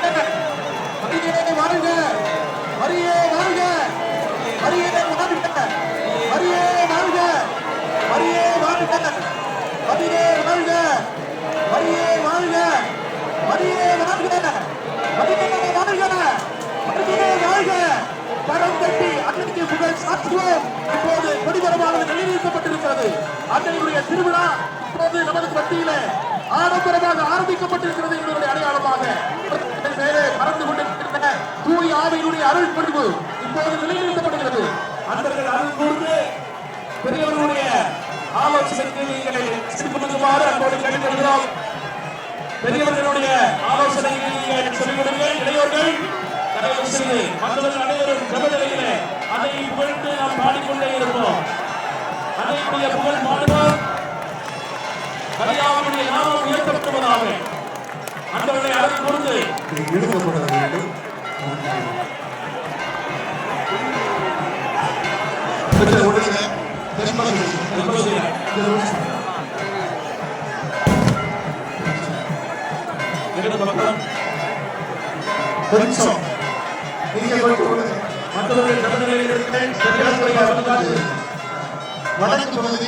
வாழ்க, மரியே வாழ்க, மரியே வாழ்க, மரியே வாழ்க, மரியே வாழ்க, மரியே வாழ்க, மரியே வாழ்க, மரியே வாழ்க, மரியே வாழ்க, மரியே வாழ்க. கரம் கட்டி அன்னைக்கு புகழ் சாற்றுவோம். இப்போது கொடிமரமானது நிலைநிறுத்தப்பட்டிருக்கிறது. அன்னையுடைய திருவிழா இப்போது நமது மத்தியிலே ஆடம்பரமாக ஆரம்பிக்கப்பட்டிருக்கிறது என்பதனுடைய அடையாளமாக மேலே பறந்து கொண்டிருக்கின்ற தூய் ஆவியினுடைய அருள் பொழிவு இப்போது நிலைநிறுத்தப்படுகிறது. அன்பர்கள் அருள் கூர்ந்து பெரியவர்களுடைய ஆலோசனைக்கு நீங்கள் சிறுக்குமாறு அன்போடு கேட்டுக்கொள்கிறோம். பெரியவர்களுடைய ஆலோசனைக்கு நீங்கள் சொல்லிக் கொடுங்கள். இளையோர்கள் தயவு செய்து மக்கள் அனைவரும் ஜபநிலையிலே அதை புகழ்ந்து நாம் பாடிக்கொண்டே இருப்போம். அன்னையுடைய புகழ் பாடுவோம். மரியாவுடைய நாமம் உயர்த்தப்படுவதாக அன்பர்களை அழைத்து கொடுத்து எழுதப்பட வேண்டும். மற்றவர்கள் ஜபநிலையில் இருக்கிறேன். வடக்கு பகுதி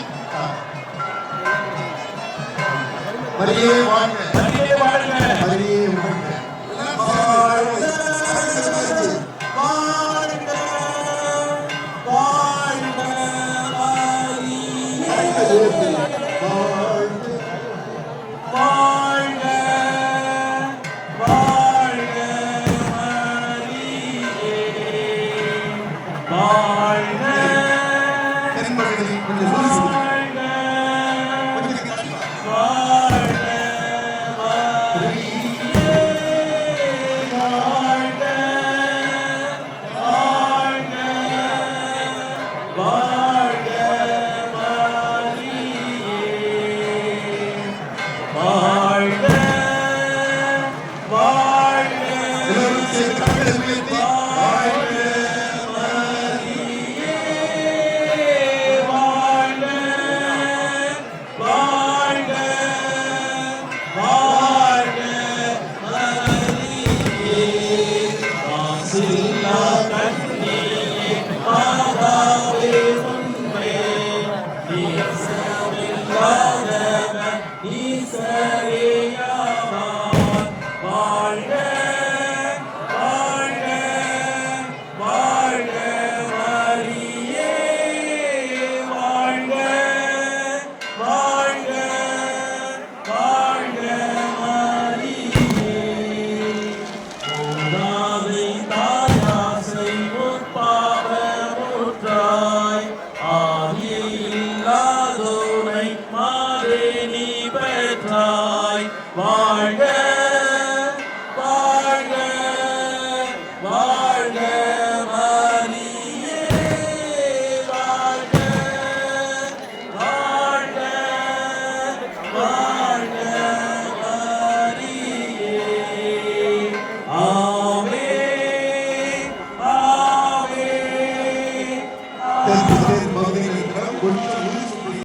மரியே வாழ்க, மரியே வாழ்க, மரியே வாழ்க, வாழ்க, வாழ்க, வாழ்க மரியே, வாழ்க, வாழ்க, வாழ்க மரியே, வாழ்க. வாழ்க, வாழ்க, வாழ்க மரியே, வாழ்க, வாழ்க, வாழ்க மரியே. ஆமென், ஆமென்.